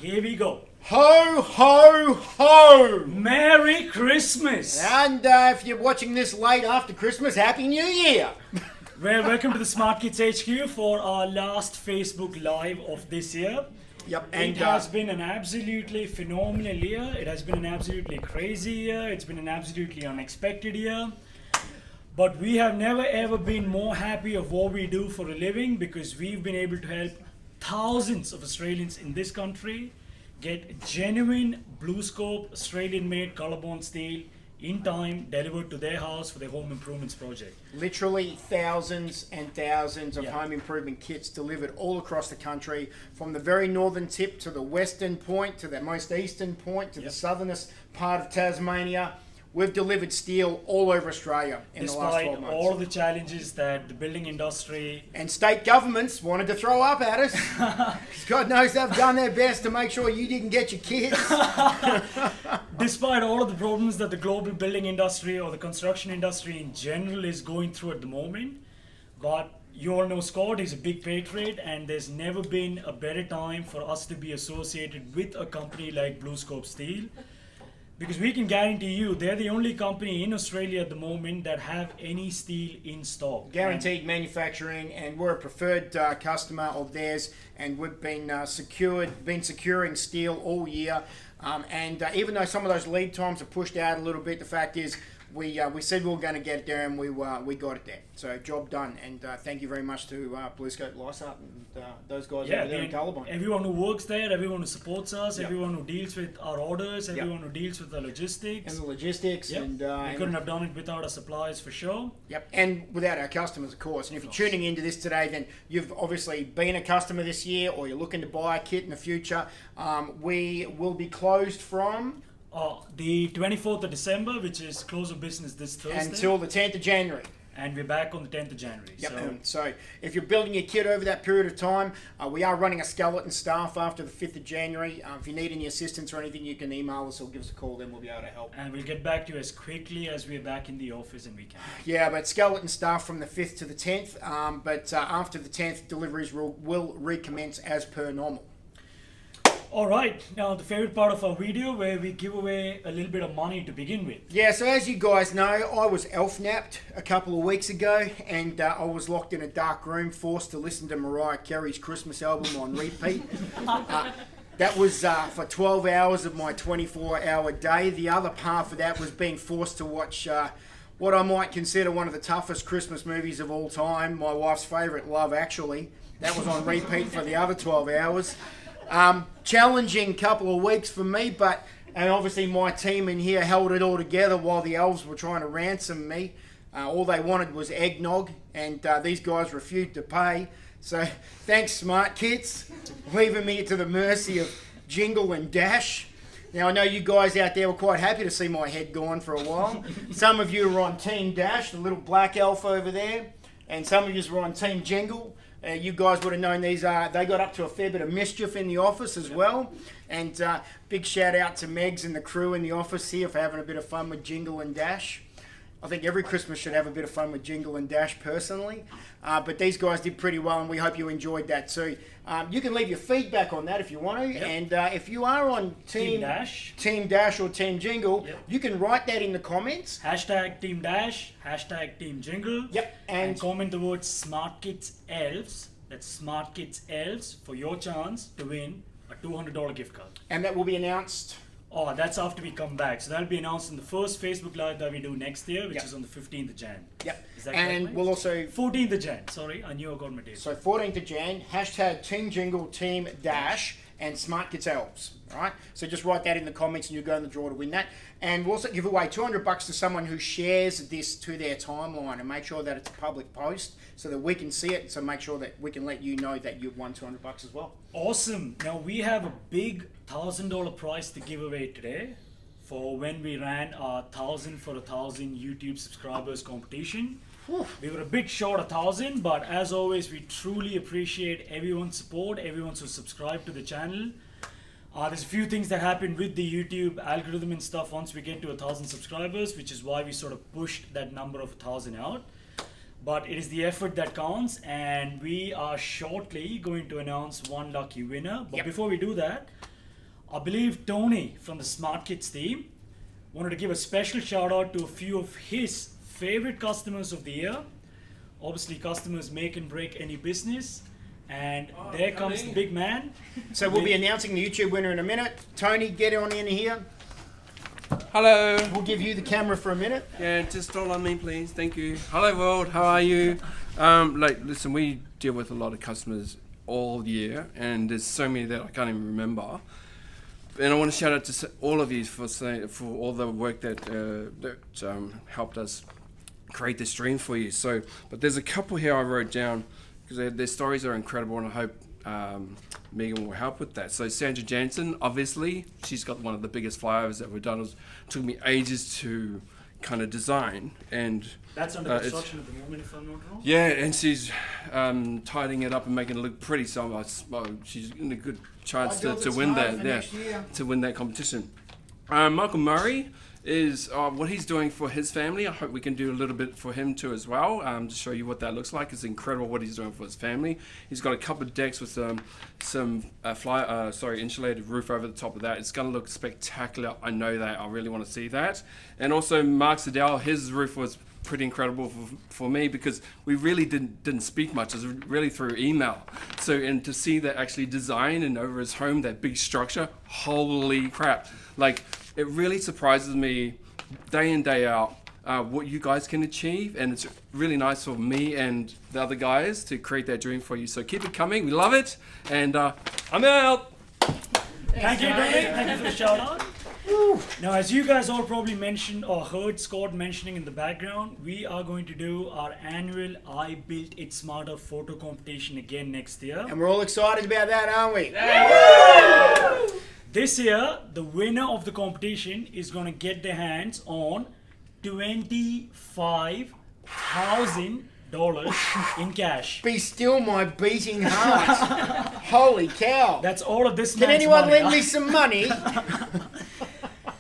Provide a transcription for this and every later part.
Here we go. Ho, ho, ho! Merry Christmas! And if you're watching this late after Christmas, Happy New Year! Well, welcome to the Smartkits HQ for our last Facebook Live of this year. Yep, And it has been an absolutely phenomenal year. It has been an absolutely crazy year. It's been an absolutely unexpected year. But we have never ever been more happy of what we do for a living because we've been able to help thousands of Australians in this country get genuine BlueScope Australian-made colour-bond steel in time delivered to their house for their home improvements project. Literally thousands and thousands of home improvement kits delivered all across the country, from the very northern tip to the western point to the most eastern point to the southernest part of Tasmania. We've delivered steel all over Australia in the last 12 months. Despite all the challenges that the building industry and state governments wanted to throw up at us. God knows they've done their best to make sure you didn't get your kids. Despite all of the problems that the global building industry or the construction industry in general is going through at the moment. But you all know Scott is a big patriot, and there's never been a better time for us to be associated with a company like BlueScope Steel. Because we can guarantee you, they're the only company in Australia at the moment that have any steel in stock. Guaranteed manufacturing, and we're a preferred customer of theirs, and we've been securing steel all year. And even though some of those lead times are pushed out a little bit, the fact is we said we were going to get it there, and we got it there. So job done, and thank you very much to BlueScope, Lysaght, and those guys over there in Colorbond. Everyone who works there, everyone who supports us, everyone who deals with our orders, everyone who deals with the logistics. And the logistics. And we couldn't have done it without our suppliers for sure. Yep, and without our customers, of course. And if you're tuning into this today, then you've obviously been a customer this year, or you're looking to buy a kit in the future. We will be closed from the 24th of December, which is close of business this Thursday, until the 10th of January. And we're back on the 10th of January. Yep. So if you're building your kit over that period of time, we are running a skeleton staff after the 5th of January. If you need any assistance or anything, you can email us or give us a call, then we'll be able to help. And we'll get back to you as quickly as we're back in the office and we can. Yeah, but skeleton staff from the 5th to the 10th. But after the 10th, deliveries will recommence as per normal. Alright, now the favorite part of our video where we give away a little bit of money to begin with. Yeah, so as you guys know, I was elf-napped a couple of weeks ago, and I was locked in a dark room, forced to listen to Mariah Carey's Christmas album on repeat. That was for 12 hours of my 24-hour day. The other half of that was being forced to watch what I might consider one of the toughest Christmas movies of all time, my wife's favourite, Love Actually. That was on repeat for the other 12 hours. Challenging couple of weeks for me, and obviously my team in here held it all together while the elves were trying to ransom me. All they wanted was eggnog, and these guys refused to pay. So thanks, Smartkits, leaving me to the mercy of Jingle and Dash. Now I know you guys out there were quite happy to see my head gone for a while. Some of you were on Team Dash, the little black elf over there, and some of you were on Team Jingle. You guys would have known these. They got up to a fair bit of mischief in the office as well. And big shout out to Megs and the crew in the office here for having a bit of fun with Jingle and Dash. I think every Christmas should have a bit of fun with Jingle and Dash personally. But these guys did pretty well, and we hope you enjoyed that too. You can leave your feedback on that if you want to. Yep. And if you are on Team Dash or Team Jingle, you can write that in the comments. Hashtag Team Dash, hashtag Team Jingle. Yep. And comment the word Smartkits Elves. That's Smartkits Elves for your chance to win a $200 gift card. And that will be announced. Oh, that's after we come back. So that'll be announced in the first Facebook Live that we do next year, which is on the 15th of Jan. Yep. Is that and correct, we'll also... 14th of Jan. Sorry, I knew I got my date. So 14th of Jan, hashtag Team Jingle, Team Dash, and Smartkits Elves. Alright? So just write that in the comments and you'll go in the draw to win that. And we'll also give away $200 to someone who shares this to their timeline, and make sure that it's a public post so that we can see it. So make sure that we can let you know that you've won $200 as well. Awesome. Now we have a big $1,000 prize to give away today for when we ran our 1,000 for 1,000 YouTube subscribers competition. We were a bit short of 1,000, but as always, we truly appreciate everyone's support, everyone who subscribed to the channel. There's a few things that happen with the YouTube algorithm and stuff once we get to 1,000 subscribers, which is why we sort of pushed that number of 1,000 out. But it is the effort that counts, and we are shortly going to announce one lucky winner. But before we do that, I believe Tony from the Smartkits team wanted to give a special shout out to a few of his favorite customers of the year. Obviously, customers make and break any business. And there comes the big man. So we'll be announcing the YouTube winner in a minute. Tony, get on in here. Hello. We'll give you the camera for a minute. Yeah, just all on me, please. Thank you. Hello, world. How are you? Listen, we deal with a lot of customers all year, and there's so many that I can't even remember. And I want to shout out to all of you for all the work that helped us create this stream for you. So, but there's a couple here I wrote down because their stories are incredible, and I hope Megan will help with that. So Sandra Jansen, obviously, she's got one of the biggest flyovers that we've done. It took me ages to kind of design, and that's under construction at the moment, if I'm not wrong. Yeah, and she's tidying it up and making it look pretty. So she's in a good chance to win that. Yeah, to win that competition. Michael Murray is what he's doing for his family. I hope we can do a little bit for him too as well, to show you what that looks like. It's incredible what he's doing for his family. He's got a couple of decks with some insulated roof over the top of that. It's going to look spectacular. I know that. I really want to see that. And also Mark Siddell, his roof was pretty incredible for me because we really didn't speak much. It was really through email. So, and to see that actually design and over his home, that big structure, holy crap. Like, it really surprises me day in, day out what you guys can achieve, and it's really nice for me and the other guys to create that dream for you. So keep it coming, we love it, and I'm out. Thank you, Dominic. Thank you for the shout out. Now, as you guys all probably mentioned or heard Scott mentioning in the background, we are going to do our annual I Built It Smarter photo competition again next year. And we're all excited about that, aren't we? This year, the winner of the competition is going to get their hands on $25,000 in cash. Be still my beating heart. Holy cow. That's all of this Can man's anyone money, lend me some money?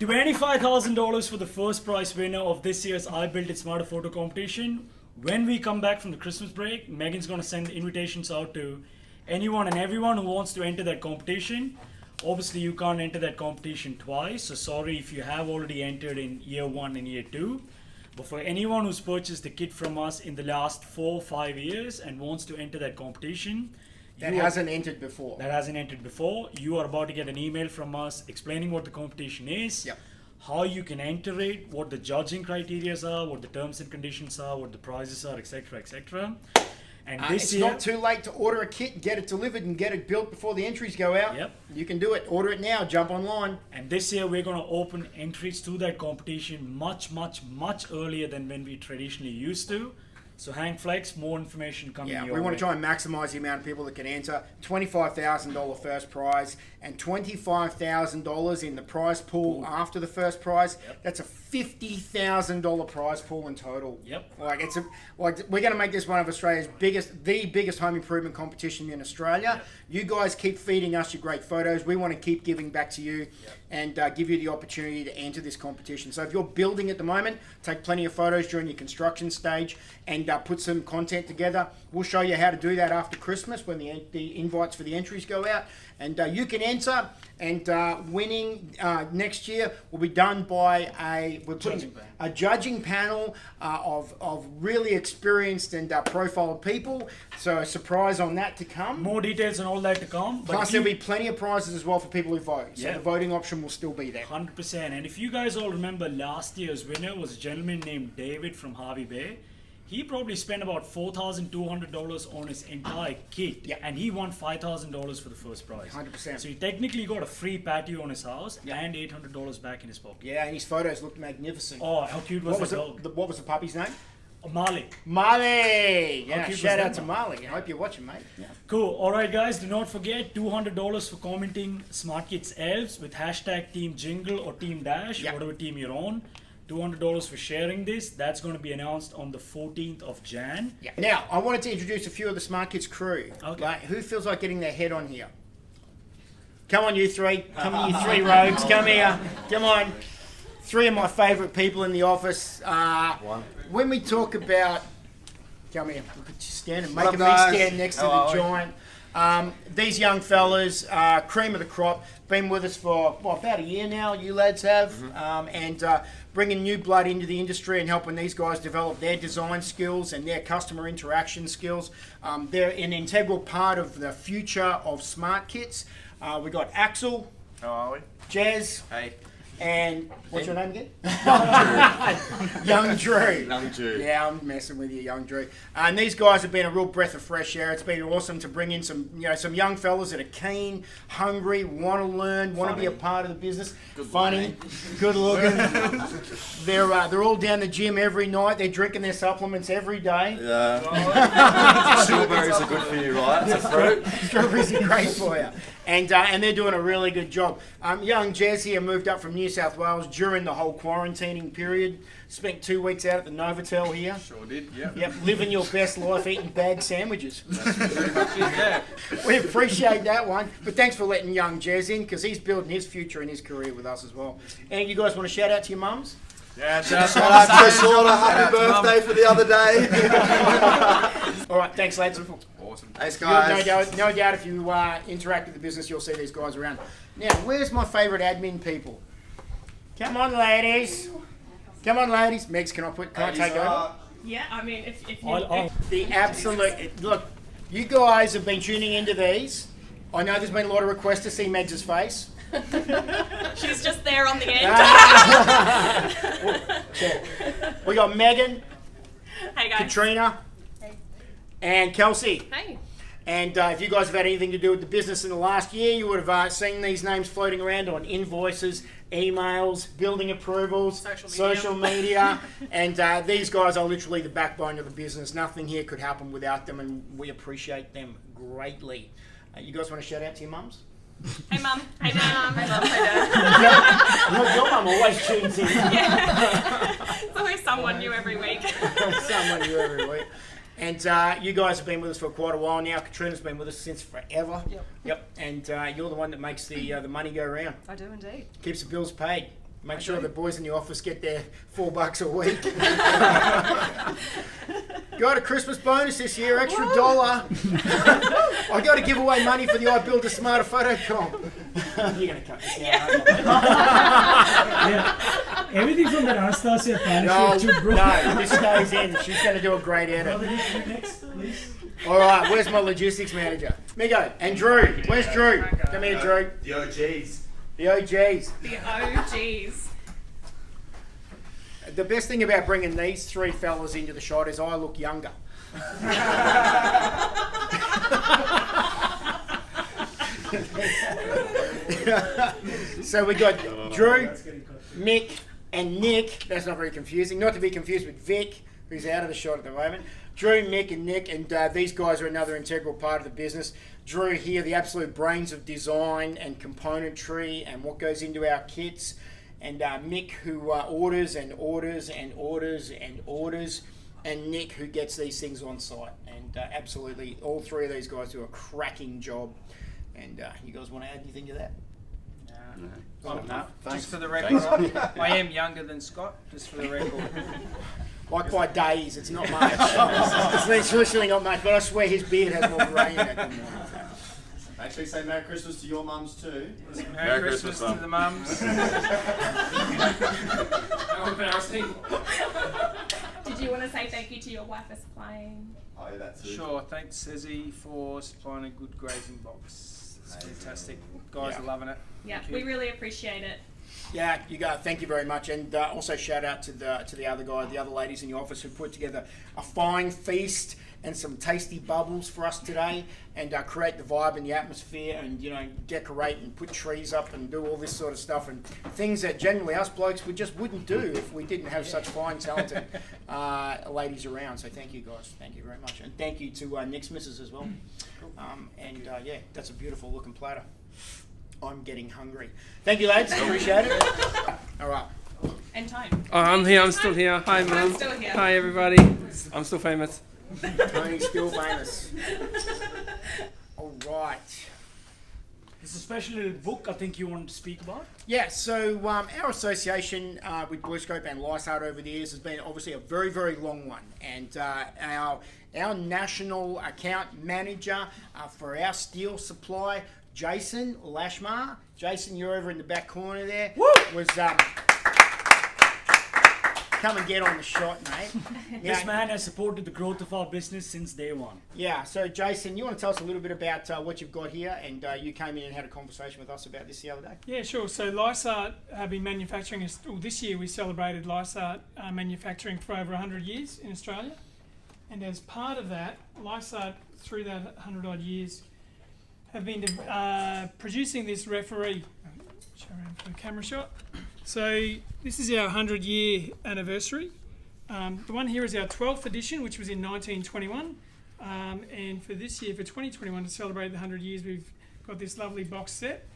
$25,000 for the first prize winner of this year's I Built It Smarter photo competition. When we come back from the Christmas break, Megan's going to send invitations out to anyone and everyone who wants to enter that competition. Obviously, you can't enter that competition twice, so sorry if you have already entered in year 1 and year 2. But for anyone who's purchased the kit from us in the last 4 or 5 years and wants to enter that competition, that hasn't entered before, you are about to get an email from us explaining what the competition is, yep, how you can enter it, what the judging criteria are, what the terms and conditions are, what the prizes are, etc., etc. And this it's year, not too late to order a kit, get it delivered, and get it built before the entries go out. Yep. You can do it. Order it now. Jump online. And this year, we're going to open entries to that competition much earlier than when we traditionally used to. So hang flex, more information coming your way. We want to try and maximise the amount of people that can enter. $25,000 first prize and $25,000 in the prize pool after the first prize. Yep. That's a $50,000 prize pool in total. Yep. We're going to make this one of Australia's the biggest home improvement competition in Australia. Yep. You guys keep feeding us your great photos. We want to keep giving back to you, and give you the opportunity to enter this competition. So if you're building at the moment, take plenty of photos during your construction stage and put some content together. We'll show you how to do that after Christmas when the invites for the entries go out. And you can enter, and winning next year will be done by a judging panel of really experienced and profiled people. So a surprise on that to come. More details and all that to come. Plus there'll be plenty of prizes as well for people who vote. So the voting option will still be there. 100%. And if you guys all remember, last year's winner was a gentleman named David from Harvey Bay. He probably spent about $4,200 on his entire kit, and he won $5,000 for the first prize. 100%. So he technically got a free patio on his house and $800 back in his pocket. Yeah, and his photos looked magnificent. Oh, how cute was the dog? What was the puppy's name? Marley. Marley! Yeah, cute shout was out that, to Marley. I hope you're watching, mate. Yeah. Cool. Alright guys, do not forget $200 for commenting Smartkits Elves with hashtag Team Jingle or Team Dash, whatever team you're on. $200 for sharing this. That's going to be announced on the 14th of Jan. Yeah. Now, I wanted to introduce a few of the Smartkits crew. Okay. Like, who feels like getting their head on here? Come on, you three. Come on, you three rogues. Come here. Come on. 3 of my favourite people in the office. When we talk about... Come here. Look at you standing. Making me stand next to the giant. These young fellas, cream of the crop, been with us for about a year now, you lads have, and bringing new blood into the industry and helping these guys develop their design skills and their customer interaction skills. They're an integral part of the future of Smartkits. We got Axel. How are we? Jazz. Hey. And what's your name again? Young Drew. Young Drew. Yeah, I'm messing with you, Young Drew. And these guys have been a real breath of fresh air. It's been awesome to bring in some young fellas that are keen, hungry, want to learn, want to be a part of the business. Funny, good looking. They're all down the gym every night. They're drinking their supplements every day. Yeah. Strawberries are good for you, right? It's a fruit. Strawberries are great for you. And they're doing a really good job. Young Jazz here moved up from New South Wales during the whole quarantining period. Spent 2 weeks out at the Novotel here. Sure did, yeah. Yep, living your best life eating bag sandwiches. That's pretty much it, yeah. We appreciate that one. But thanks for letting young Jazz in because he's building his future and his career with us as well. And you guys want to shout out to your mums? Yeah, Shout out to Shorter, happy birthday for the other day. All right, thanks, lads. awesome. Thanks, No guys. doubt if you interact with the business, you'll see these guys around. Now, where's my favourite admin people? Come on, ladies. Come on, ladies. Megs, can I take over? Yeah, I mean, if you... The absolute... Look, you guys have been tuning into these. I know there's been a lot of requests to see Megs' face. She's just there on the end. We got Megan, Hey, guys. Katrina, Hey. and Kelsey. Hey. And if you guys have had anything to do with the business in the last year, you would have seen these names floating around on invoices, emails, building approvals, social media. And these guys are literally the backbone of the business. Nothing here could happen without them, and we appreciate them greatly. You guys want to shout out to your mums? Hey, Mum. Hey, Mum. Hey, Mum. Hey, Dad. Your mum always tunes in. Yeah. It's always someone new every week. Someone new every week. And you guys have been with us for quite a while now. Katrina's been with us since forever. Yep. And you're the one that makes the money go round. I do indeed. Keeps the bills paid. Make sure the boys in the office get their $4 a week. Got a Christmas bonus this year, extra $1. I got to give away money for the I Build a Smarter photo comp. You're going to cut this out. Yeah. Everything from that Anastasia fan No, shoot, bro. no, this stays in. She's going to do a great edit. Next, please. All right, where's my logistics manager? Migo and Drew. Where's Drew? Come here, Drew. The OGs. The OGs. The OGs. The best thing about bringing these three fellas into the shot is I look younger. So we got Drew, Mick, and Nick. That's not very confusing. Not to be confused with Vic, who's out of the shot at the moment. Drew, Mick, and Nick, and these guys are another integral part of the business. Drew here, the absolute brains of design and componentry and what goes into our kits. And Mick, who orders and orders and orders and orders. And Nick, who gets these things on site. And absolutely, all three of these guys do a cracking job. And you guys want to add anything to that? No, just for the record, I am younger than Scott, just for the record. Like by days, it's not much. It's literally not much, but I swear his beard has more grey in it than mine. Actually, say Merry Christmas to your mums too. Merry Christmas to the mums. How embarrassing. Did you want to say thank you to your wife for supplying? Oh, yeah, that's it. Sure, thanks Cezzy for supplying a good grazing box. It's fantastic. Guys are loving it. Yeah, Thank you. we really appreciate it. Yeah, you go. Thank you very much, and also shout out to the other guy, the other ladies in the office who put together a fine feast and some tasty bubbles for us today, and create the vibe and the atmosphere, and decorate and put trees up and do all this sort of stuff and things that generally us blokes wouldn't do if we didn't have such fine, talented ladies around. So thank you guys, thank you very much, and thank you to Nick's missus as well. Yeah, that's a beautiful looking platter. I'm getting hungry. Thank you, lads. Appreciate it. All right. And time. Oh, I'm here. I'm still here. Hi, I'm Mum. still here. Hi, everybody. I'm still famous. Tony's still famous. All right. There's a special little book I think you want to speak about. Yeah, so our association with BlueScope and Lysaght over the years has been obviously a very, very long one. And our national account manager for our steel supply, Jason Lashmar. Jason, you're over in the back corner there. Woo! Was come and get on the shot, mate. This man has supported the growth of our business since day one. Yeah, so Jason, you want to tell us a little bit about what you've got here, and you came in and had a conversation with us about this the other day. Yeah, sure. So Lysaght have been manufacturing, this year we celebrated Lysaght manufacturing for over 100 years in Australia. And as part of that, Lysaght, through that 100 odd years, have been producing this referee. Show around for the camera shot. So this is our 100-year anniversary. The one here is our 12th edition, which was in 1921. And for this year, for 2021, to celebrate the 100 years, we've got this lovely box set.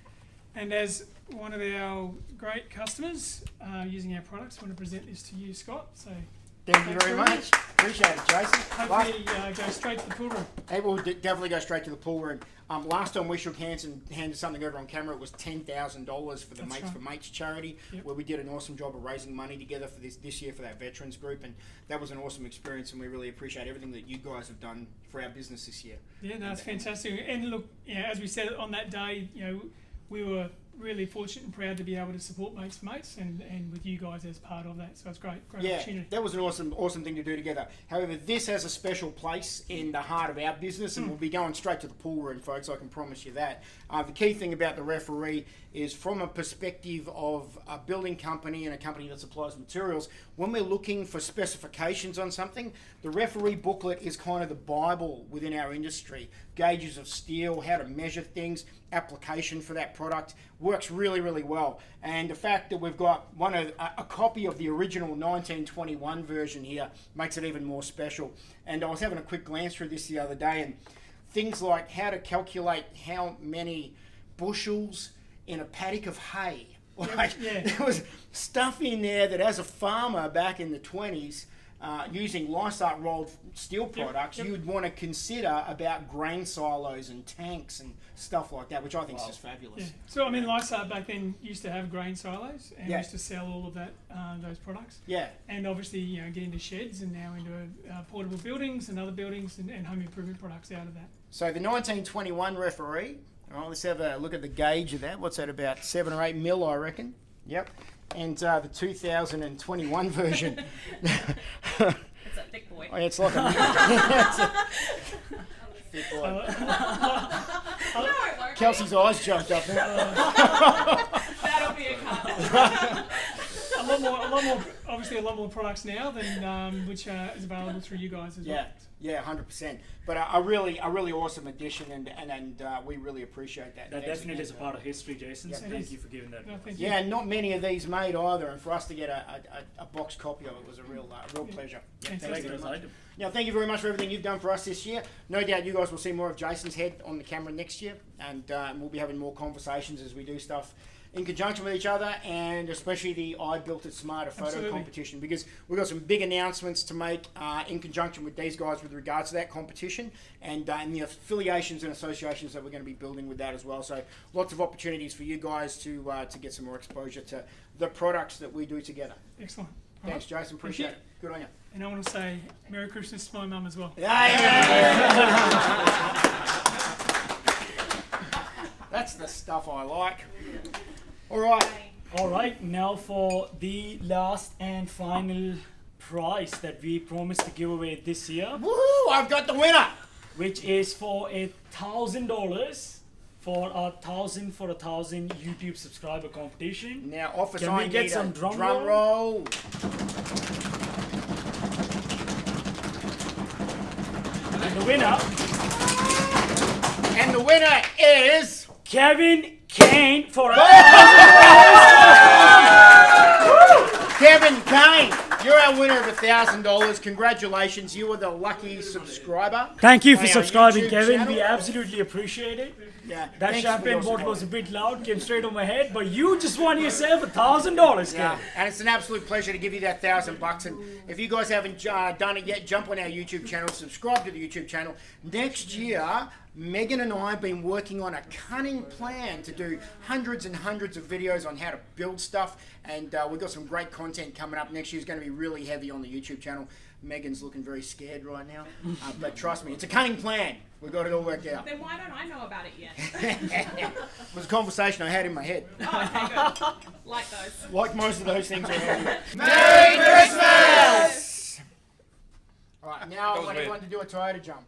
And as one of our great customers using our products, I want to present this to you, Scott. So Thank you very much. Appreciate it, Jason. hopefully go straight to the pool room. Hey, we'll definitely go straight to the pool room. Last time we shook hands and handed something over on camera, it was $10,000 for the That's Mates right. for Mates charity, Yep. where we did an awesome job of raising money together for this year for that veterans group, and that was an awesome experience, and we really appreciate everything that you guys have done for our business this year. Yeah, no, it's fantastic. And look, as we said on that day, we were really fortunate and proud to be able to support Mates for Mates and with you guys as part of that. So it's great Yeah, opportunity. that was an awesome thing to do together. However, this has a special place in the heart of our business, and we'll be going straight to the pool room, folks. I can promise you that. The key thing about the referee is, from a perspective of a building company and a company that supplies materials, when we're looking for specifications on something, the referee booklet is kind of the Bible within our industry. Gauges of steel, how to measure things, application for that product, works really, really well. And the fact that we've got a copy of the original 1921 version here makes it even more special. And I was having a quick glance through this the other day, and things like how to calculate how many bushels in a paddock of hay. There was stuff in there that, as a farmer back in the 20s, using Lysaght rolled steel products, you would want to consider about grain silos and tanks and stuff like that, which I think is just fabulous. Yeah. So I mean, Lysaght back then used to have grain silos and Yeah. used to sell all of that, those products. Yeah. And obviously, get into sheds and now into portable buildings and other buildings and home improvement products out of that. So the 1921 referee, all right, let's have a look at the gauge of that. What's that, about 7 or 8 mil, I reckon? Yep. And the 2021 version. It's a thick boy. It's like a thick boy. No, it won't. Kelsey's eyes jumped up. That'll be a cut. A lot more, obviously a lot more products now than which is available through you guys as well. Yeah, 100%. But a really awesome addition, and we really appreciate that. That definitely is a part of history, Jason. So thank you for giving that. No, thank you. Yeah, and not many of these made either, and for us to get a box copy of it was a real pleasure. Yeah, Fantastic. thank you very much. Item. Now, thank you very much for everything you've done for us this year. No doubt you guys will see more of Jason's head on the camera next year, and we'll be having more conversations as we do stuff in conjunction with each other, and especially the I Built It Smarter photo Absolutely. competition, because we've got some big announcements to make in conjunction with these guys with regards to that competition, and the affiliations and associations that we're going to be building with that as well. So lots of opportunities for you guys to get some more exposure to the products that we do together. Excellent. All Thanks, right. Jason. Appreciate it. Good on you. And I want to say Merry Christmas to my mum as well. That's the stuff I like. All right. All right, now for the last and final prize that we promised to give away this year, Woo! I've got the winner. which is for $1,000 for our 1,000 for 1,000 YouTube subscriber competition. Now, office, Can we I get need some a drum roll. And The winner is Kevin Kane for Kevin Kane. You're our winner of $1,000. Congratulations. You were the lucky subscriber. Thank you for on our subscribing, YouTube Kevin. channel. We absolutely appreciate it. Yeah, That thanks for champagne your bottle support. was a bit loud, came straight on my head, but you just won yourself $1,000, Yeah, Kevin. and it's an absolute pleasure to give you that $1,000. And if you guys haven't done it yet, jump on our YouTube channel, subscribe to the YouTube channel. Next year, Megan and I have been working on a cunning plan to do hundreds and hundreds of videos on how to build stuff, and we've got some great content coming up. Next year's going to be really heavy on the YouTube channel. Megan's looking very scared right now, but trust me, it's a cunning plan. We've got it all worked out. Then why don't I know about it yet? It was a conversation I had in my head. Oh, okay, good. Like those. Like most of those things already. Merry Christmas! All right, now I was want weird. everyone to do a Toyota jump.